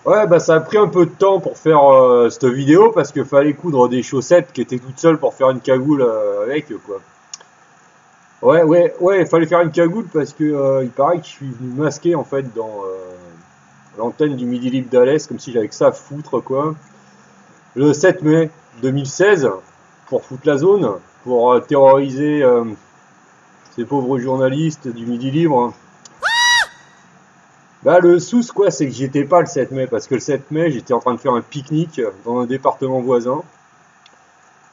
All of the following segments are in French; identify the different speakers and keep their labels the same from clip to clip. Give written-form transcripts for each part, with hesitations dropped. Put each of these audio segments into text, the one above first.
Speaker 1: Ouais, bah ça a pris un peu de temps pour faire cette vidéo parce qu'il fallait coudre des chaussettes qui étaient toutes seules pour faire une cagoule avec, quoi. Ouais, il fallait faire une cagoule parce que il paraît que je suis venu masquer en fait dans l'antenne du Midi Libre d'Alès, comme si j'avais que ça à foutre, quoi. Le 7 mai 2016, pour foutre la zone, pour terroriser ces pauvres journalistes du Midi Libre. Bah le sous quoi, c'est que j'étais pas le 7 mai, parce que le 7 mai, j'étais en train de faire un pique-nique dans un département voisin.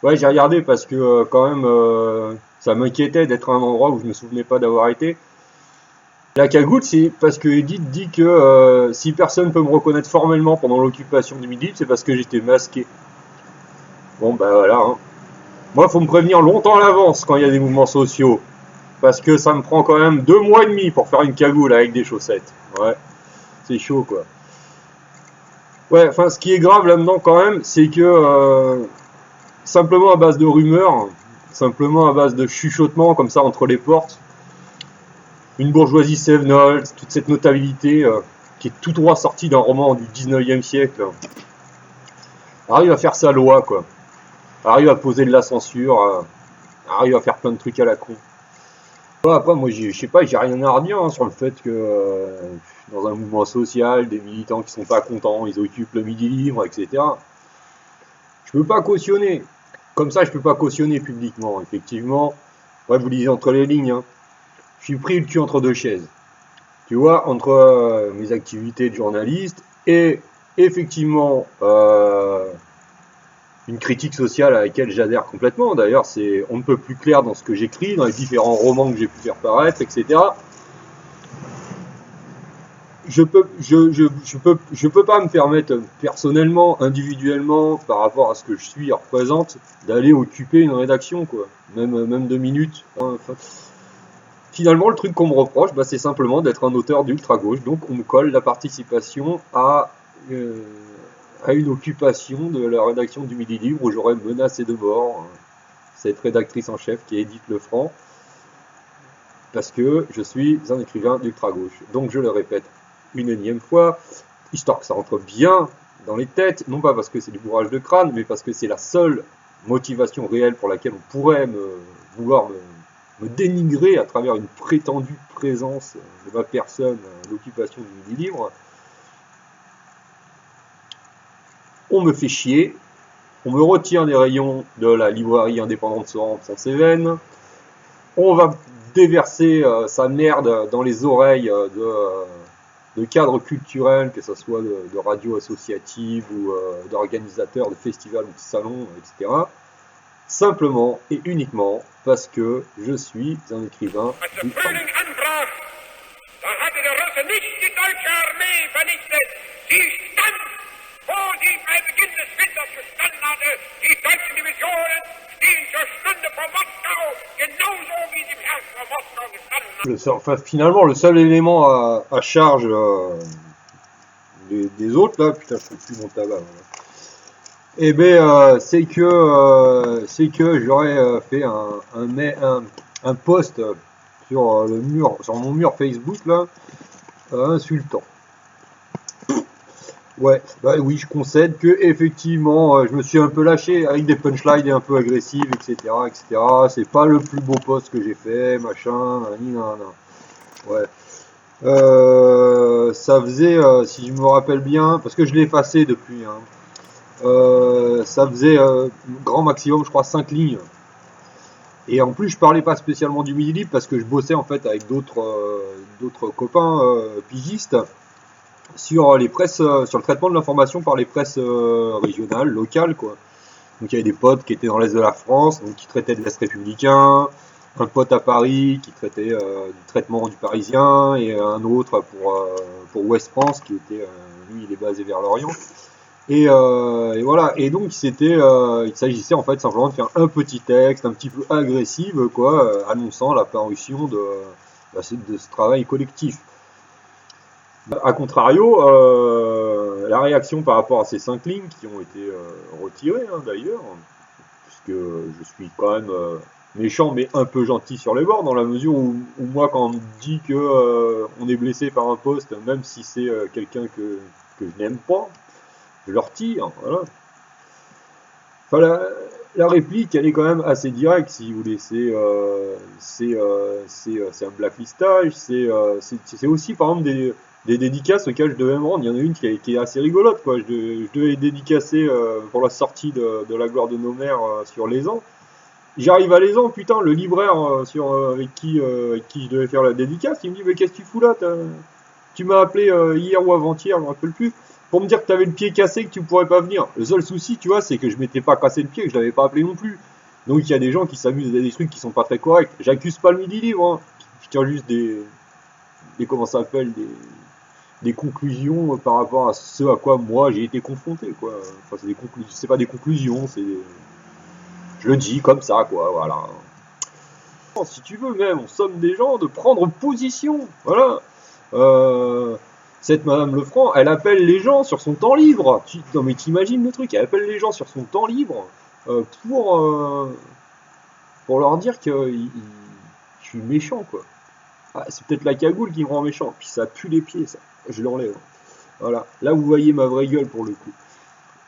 Speaker 1: Ouais, j'ai regardé parce que quand même, ça m'inquiétait d'être à un endroit où je me souvenais pas d'avoir été. La cagoule, c'est parce que Edith dit que si personne peut me reconnaître formellement pendant l'occupation du Midi, c'est parce que j'étais masqué. Bon, bah voilà, hein. Moi, faut me prévenir longtemps à l'avance quand il y a des mouvements sociaux. Parce que ça me prend quand même 2 mois et demi pour faire une cagoule avec des chaussettes. Ouais, c'est chaud, quoi. Ouais, enfin, ce qui est grave là-dedans quand même, c'est que simplement à base de rumeurs, simplement à base de chuchotements comme ça entre les portes, une bourgeoisie sévenols, toute cette notabilité qui est tout droit sortie d'un roman du 19e siècle, arrive à faire sa loi, quoi. Arrive à poser de la censure, arrive à faire plein de trucs à la con. Ouais, après, moi, je sais pas, j'ai rien à redire hein, sur le fait que dans un mouvement social, des militants qui sont pas contents, ils occupent le Midi Libre, etc. Je peux pas cautionner. Comme ça, je peux pas cautionner publiquement, effectivement. Ouais, vous lisez entre les lignes, hein. Je suis pris le cul entre deux chaises. Tu vois, entre mes activités de journaliste et effectivement une critique sociale à laquelle j'adhère complètement. D'ailleurs, c'est on ne peut plus clair dans ce que j'écris, dans les différents romans que j'ai pu faire paraître, etc. Je peux pas me permettre personnellement, individuellement, par rapport à ce que je suis et représente, d'aller occuper une rédaction, quoi. Même 2 minutes. Enfin, finalement, le truc qu'on me reproche, bah, c'est simplement d'être un auteur d'ultra-gauche. Donc, on me colle la participation euh, à une occupation de la rédaction du Midi Libre où j'aurais menacé de mort cette rédactrice en chef qui est Edith Lefranc, parce que je suis un écrivain d'ultra-gauche. Donc, je le répète une énième fois, histoire que ça rentre bien dans les têtes, non pas parce que c'est du bourrage de crâne, mais parce que c'est la seule motivation réelle pour laquelle on pourrait vouloir me dénigrer à travers une prétendue présence de ma personne à l'occupation du Midi Libre. On me fait chier, on me retire des rayons de la librairie indépendante sans Cévennes, on va déverser sa merde dans les oreilles de cadres culturels, que ce soit de radios associatives ou d'organisateurs de festivals ou de salons, etc. Simplement et uniquement parce que je suis un écrivain ultra.
Speaker 2: Da hatte der Russe nicht die deutsche Armee vernichtet. Sie stand, wo sie bei Beginn des Winters gestanden hatte. Die deutschen Divisionen stehen zur Stunde vor Moskau, genauso wie sie im Herbst vor Moskau gestanden haben.
Speaker 1: Enfin, finalement, le seul élément à charge des autres, là, putain, je fais plus mon tabac. Voilà. Eh bien, c'est que j'aurais fait un post sur le mur, sur mon mur Facebook là, insultant. Ouais, bah oui, je concède que effectivement, je me suis un peu lâché avec des punchlines un peu agressives, etc., etc. C'est pas le plus beau post que j'ai fait, machin, nan, nan, nan. Ouais. Ça faisait, si je me rappelle bien, parce que je l'ai effacé depuis, hein, ça faisait grand maximum, je crois, 5 lignes. Et en plus, je parlais pas spécialement du Midi Libre parce que je bossais en fait avec d'autres copains pigistes sur les presses, sur le traitement de l'information par les presses régionales, locales, quoi. Donc il y avait des potes qui étaient dans l'est de la France, donc qui traitaient de l'Est républicain, un pote à Paris qui traitait du traitement du Parisien, et un autre pour Ouest France qui était, lui, il est basé vers l'Orient. Et voilà. Et donc il s'agissait en fait simplement de faire un petit texte un petit peu agressif, quoi, annonçant la parution de ce travail collectif. A contrario, la réaction par rapport à ces 5 lignes qui ont été retirées hein, d'ailleurs, puisque je suis quand même méchant mais un peu gentil sur les bords, dans la mesure où moi quand on me dit que on est blessé par un poste, même si c'est quelqu'un que je n'aime pas, je leur tire, voilà. Enfin, la réplique, elle est quand même assez directe, si vous voulez. C'est un blacklistage. C'est aussi, par exemple, des dédicaces auxquelles je devais me rendre. Il y en a une qui est assez rigolote, quoi. Je devais dédicacer pour la sortie de La gloire de nos mères sur Les Ans. J'arrive à Les Ans, putain, le libraire avec qui je devais faire la dédicace, il me dit, mais qu'est-ce que tu fous là? Tu m'as appelé hier ou avant-hier, je me rappelle plus, pour me dire que tu avais le pied cassé, que tu pourrais pas venir. Le seul souci, tu vois, c'est que je m'étais pas cassé le pied, que je l'avais pas appelé non plus. Donc il y a des gens qui s'amusent à des trucs qui sont pas très corrects. J'accuse pas le midi libre, hein. Je tire juste comment ça s'appelle, des conclusions par rapport à ce à quoi moi j'ai été confronté, quoi. Enfin, c'est pas des conclusions, je le dis comme ça, quoi, voilà. Si tu veux même, on somme des gens de prendre position, voilà. Euh, cette Madame Lefranc, elle appelle les gens sur son temps libre. Non mais t'imagines le truc, elle appelle les gens sur son temps libre euh, pour, euh, pour leur dire que je suis méchant, quoi. Ah, c'est peut-être la cagoule qui me rend méchant, puis ça pue les pieds, ça. Je l'enlève. Voilà, là vous voyez ma vraie gueule pour le coup.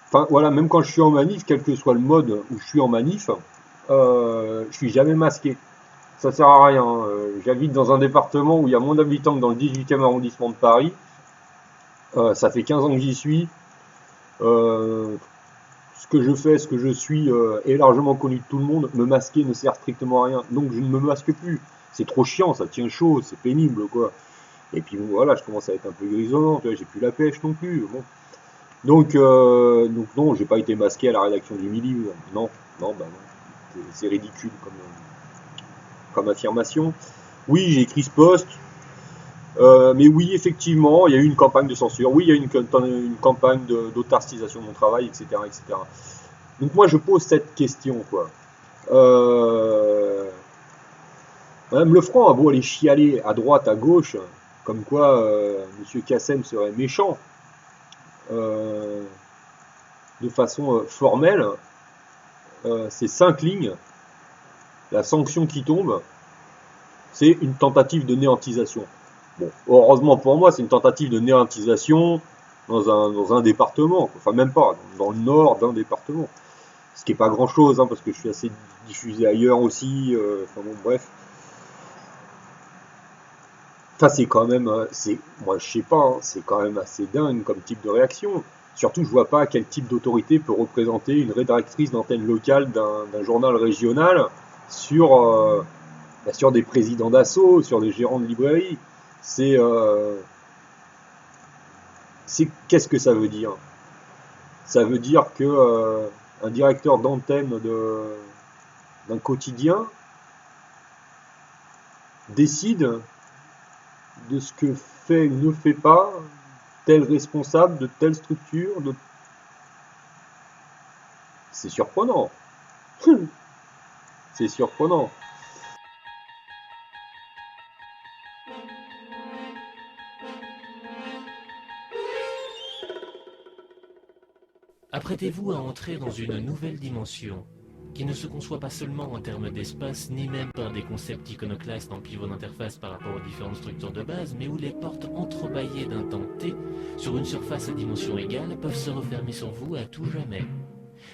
Speaker 1: Enfin voilà, même quand je suis en manif, quel que soit le mode où je suis en manif, je suis jamais masqué. Ça sert à rien. J'habite dans un département où il y a moins d'habitants que dans le 18e arrondissement de Paris. Ça fait 15 ans que j'y suis. Euh, ce que je fais, ce que je suis est largement connu de tout le monde. Me masquer ne sert strictement à rien. Donc je ne me masque plus. C'est trop chiant, ça tient chaud, c'est pénible, quoi. Et puis bon, voilà, je commence à être un peu grisonnant, tu vois, j'ai plus la pêche non plus. Bon. Donc non, j'ai pas été masqué à la rédaction du Midi. Non, non, bah non. C'est ridicule comme affirmation. Oui, j'ai écrit ce post. Mais oui, effectivement, il y a eu une campagne de censure. Oui, il y a eu une campagne d'autarcisation de mon travail, etc., etc. Donc moi, je pose cette question, quoi. Euh, Madame Lefranc a beau aller chialer à droite, à gauche, comme quoi Monsieur Cassem serait méchant, euh, de façon formelle, c'est 5 lignes. La sanction qui tombe, c'est une tentative de néantisation. Bon, heureusement pour moi, c'est une tentative de néantisation dans un département, enfin même pas, dans le nord d'un département. Ce qui est pas grand chose, hein, parce que je suis assez diffusé ailleurs aussi, enfin bon, bref. Enfin, c'est quand même, moi je sais pas, hein, c'est quand même assez dingue comme type de réaction. Surtout, je vois pas quel type d'autorité peut représenter une rédactrice d'antenne locale d'un journal régional sur, sur des présidents d'assaut, sur des gérants de librairie. C'est, euh, qu'est-ce que ça veut dire? Ça veut dire que un directeur d'antenne d'un quotidien décide de ce que fait ou ne fait pas tel responsable de telle structure. C'est surprenant. C'est surprenant.
Speaker 3: Apprêtez-vous à entrer dans une nouvelle dimension, qui ne se conçoit pas seulement en termes d'espace, ni même par des concepts iconoclastes en pivot d'interface par rapport aux différentes structures de base, mais où les portes entrebâillées d'un temps T, sur une surface à dimension égale, peuvent se refermer sur vous à tout jamais.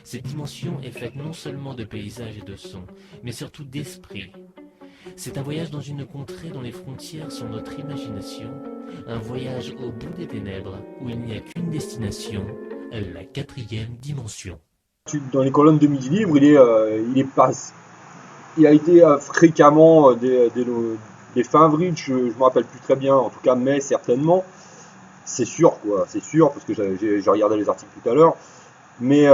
Speaker 3: Cette dimension est faite non seulement de paysages et de sons, mais surtout d'esprit. C'est un voyage dans une contrée dont les frontières sont notre imagination, un voyage au bout des ténèbres, où il n'y a qu'une destination, la 4e dimension.
Speaker 1: Dans les colonnes de Midi Libre, il a été fréquemment des fins avril, je me rappelle plus très bien, en tout cas mai certainement. C'est sûr, quoi, c'est sûr, parce que j'ai regardé les articles tout à l'heure. Mais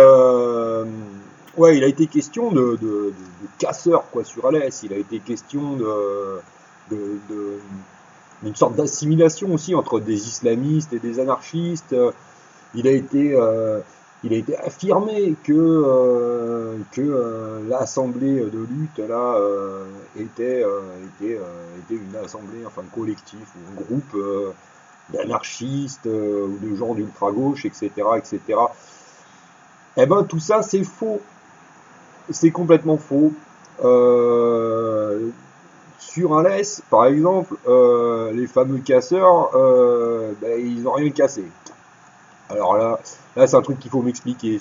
Speaker 1: ouais, il a été question de casseurs, quoi, sur Alès. Il a été question de- de- d'une sorte d'assimilation aussi entre des islamistes et des anarchistes. Il a été, euh, il a été affirmé que l'assemblée de lutte là était une assemblée, enfin un collectif ou un groupe d'anarchistes ou de gens d'ultra-gauche, etc., etc. Eh ben tout ça c'est faux, c'est complètement faux. Euh, sur un laisse, par exemple, les fameux casseurs, ben, ils n'ont rien cassé. Alors là c'est un truc qu'il faut m'expliquer.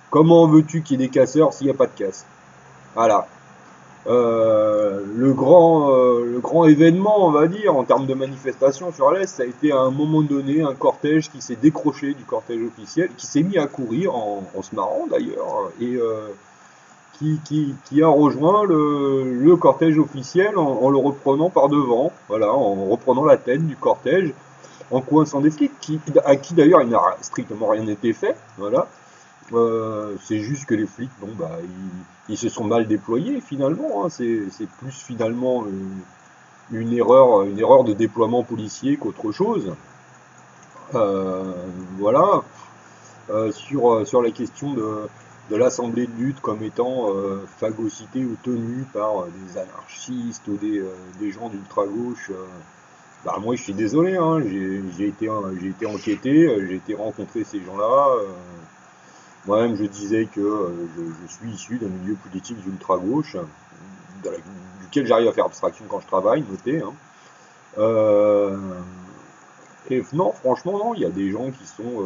Speaker 1: Comment veux-tu qu'il y ait des casseurs s'il n'y a pas de casse? Voilà. Le grand événement, on va dire, en termes de manifestation sur l'Est, ça a été à un moment donné un cortège qui s'est décroché du cortège officiel, qui s'est mis à courir en se marrant d'ailleurs, et qui a rejoint le cortège officiel en le reprenant par devant, voilà, en reprenant la tête du cortège, en coinçant des flics, à qui d'ailleurs il n'a strictement rien été fait, voilà. C'est juste que les flics, bon bah, ils se sont mal déployés finalement, hein. C'est plus finalement une erreur de déploiement policier qu'autre chose. Euh, voilà. Sur la question de l'assemblée de lutte comme étant phagocytée ou tenue par des anarchistes ou des gens d'ultra-gauche, bah moi je suis désolé, hein, j'ai été enquêté, j'ai été rencontrer ces gens-là. Moi-même je disais que je suis issu d'un milieu politique d'ultra-gauche, duquel j'arrive à faire abstraction quand je travaille, notez. Hein. Euh, et non, franchement, non, il y a des gens qui sont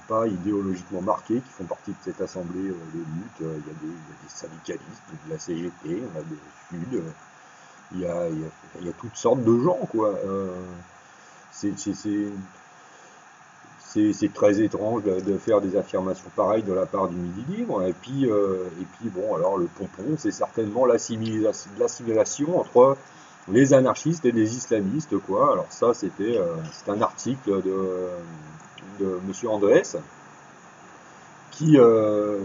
Speaker 1: pas idéologiquement marqués, qui font partie de cette assemblée de lutte. Il y a des syndicalistes, de la CGT, il y en a des Sud, il y a toutes sortes de gens, quoi. C'est c'est- c'est- c'est très étrange de faire des affirmations pareilles de la part du Midi Libre. Et puis bon, alors le pompon, c'est certainement l'assimilation entre les anarchistes et les islamistes, quoi. Alors ça, c'est un article de Monsieur Andrés qui, euh,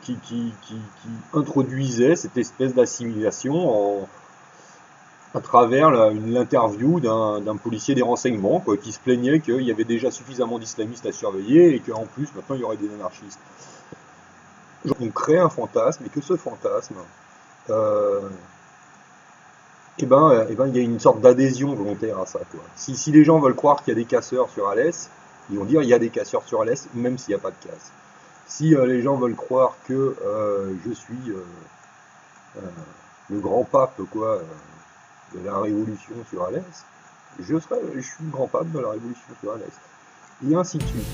Speaker 1: qui introduisait cette espèce d'assimilation à travers l'interview d'un policier des renseignements, quoi, qui se plaignait qu'il y avait déjà suffisamment d'islamistes à surveiller et qu'en plus maintenant il y aurait des anarchistes. On crée un fantasme et que ce fantasme, euh, il y a une sorte d'adhésion volontaire à ça, quoi. Si les gens veulent croire qu'il y a des casseurs sur Alès, ils vont dire il y a des casseurs sur Alès, même s'il n'y a pas de casse. Si les gens veulent croire que je suis euh, le grand pape, quoi, de la révolution sur Alès, je suis le grand pape de la révolution sur Alès. Et ainsi de suite.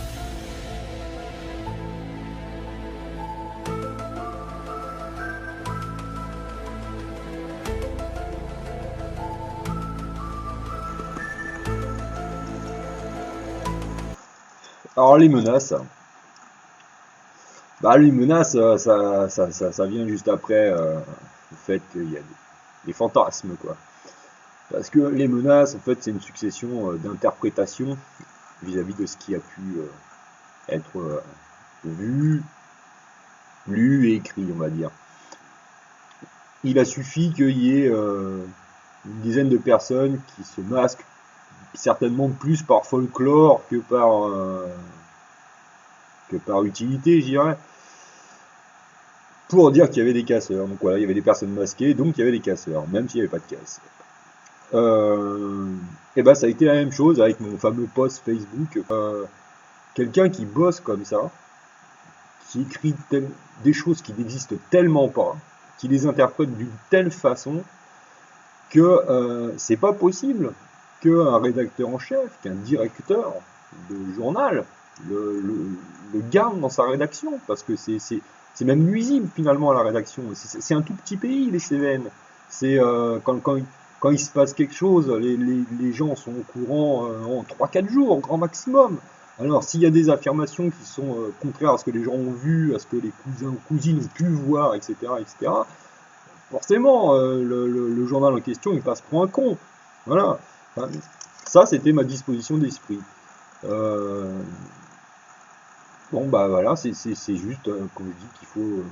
Speaker 1: Alors les menaces, ça vient juste après le fait qu'il y a des fantasmes, quoi. Parce que les menaces, en fait, c'est une succession d'interprétations vis-à-vis de ce qui a pu être vu, lu et écrit, on va dire. Il a suffi qu'il y ait une dizaine de personnes qui se masquent, certainement plus par folklore que par utilité, je dirais, pour dire qu'il y avait des casseurs. Donc voilà, il y avait des personnes masquées, donc il y avait des casseurs, même s'il n'y avait pas de casse. Et ben ça a été la même chose avec mon fameux post Facebook. Quelqu'un qui bosse comme ça, qui écrit des choses qui n'existent tellement pas, qui les interprète d'une telle façon que c'est pas possible qu'un rédacteur en chef, qu'un directeur de journal le garde dans sa rédaction, parce que c'est même nuisible finalement à la rédaction. C'est un tout petit pays, les Cévennes. C'est quand il se passe quelque chose, les gens sont au courant en 3 4 jours, grand maximum. Alors, s'il y a des affirmations qui sont contraires à ce que les gens ont vu, à ce que les cousins ou cousines ont pu voir, etc., forcément, le journal en question, il passe pour un con. Voilà. Enfin, ça, c'était ma disposition d'esprit. Euh, bon, bah voilà, c'est juste, comme je dis, qu'il faut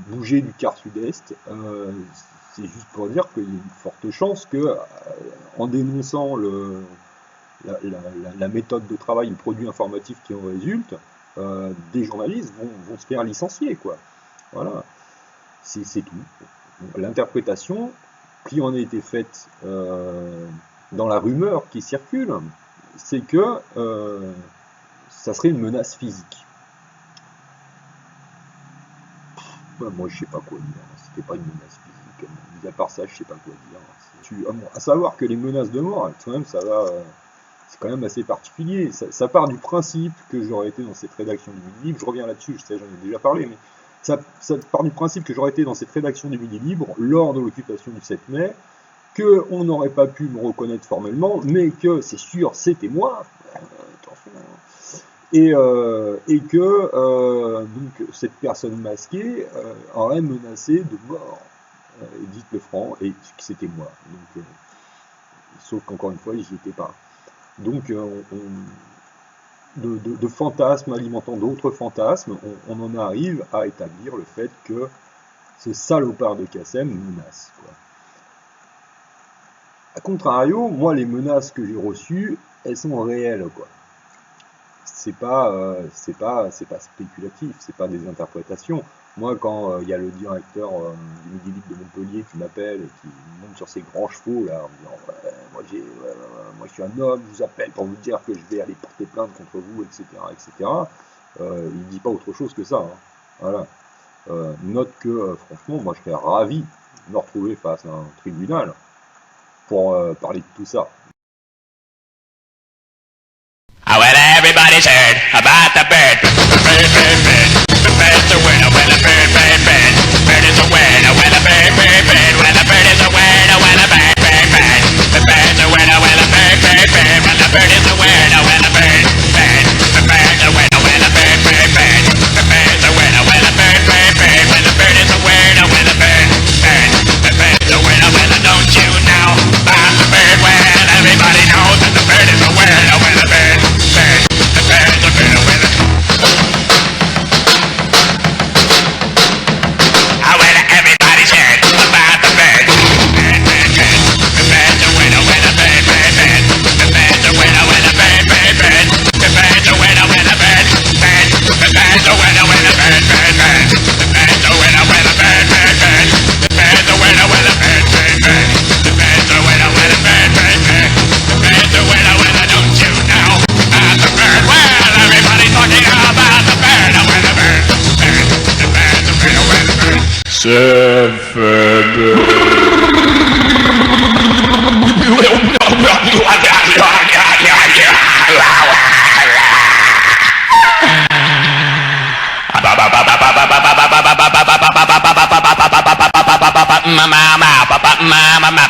Speaker 1: bouger du quart sud-est. C'est juste pour dire qu'il y a une forte chance que, en dénonçant la méthode de travail, le produit informatif qui en résulte, des journalistes vont se faire licencier, quoi. Voilà, c'est tout. L'interprétation qui en a été faite dans la rumeur qui circule, c'est que ça serait une menace physique. Bah, moi, je sais pas quoi dire. C'était pas une menace physique. Mis à part ça, je sais pas quoi dire. À savoir que les menaces de mort, quand même, ça va. c'est quand même assez particulier. Ça part du principe que j'aurais été dans cette rédaction du Midi Libre, je reviens là-dessus, je sais, j'en ai déjà parlé, mais ça part du principe que j'aurais été dans cette rédaction du Midi Libre lors de l'occupation du 7 mai, qu'on n'aurait pas pu me reconnaître formellement, mais que c'est sûr, c'était moi, attention, et que donc, cette personne masquée aurait menacé de mort Edith Lefranc, et que c'était moi. Donc, sauf qu'encore une fois, j'y étais pas. Donc, de fantasmes alimentant d'autres fantasmes, on en arrive à établir le fait que ce salopard de Kassem menace, quoi. A contrario, moi, les menaces que j'ai reçues, elles sont réelles, quoi. C'est pas spéculatif, c'est pas des interprétations. Moi, quand il y a le directeur du Midi Libre de Montpellier qui m'appelle et qui monte sur ses grands chevaux là, en me disant moi je suis un homme, je vous appelle pour vous dire que je vais aller porter plainte contre vous, etc., etc. Il dit pas autre chose que ça, hein. Voilà. Note que franchement, moi je serais ravi de me retrouver face à un tribunal pour parler de tout ça.
Speaker 4: Well, everybody's heard about the bird. Bird, bird, bird. The bird's a winner when a bird, bird, bird. Bird is a winner when a bird, bird, bird. When a bird is a winner when a bird, bird, bird. The bird's a winner when a bird, bird, bird. When the bird is a winner when a bird, bird. The bird's a winner when a bird, bird, bird. The bird's a winner when a bird, bird, bird. When the bird is a winner when a bird, bird. The bird's a winner when a don't you know about the bird? Well, everybody knows that the bird is a winner when a bird. Mama,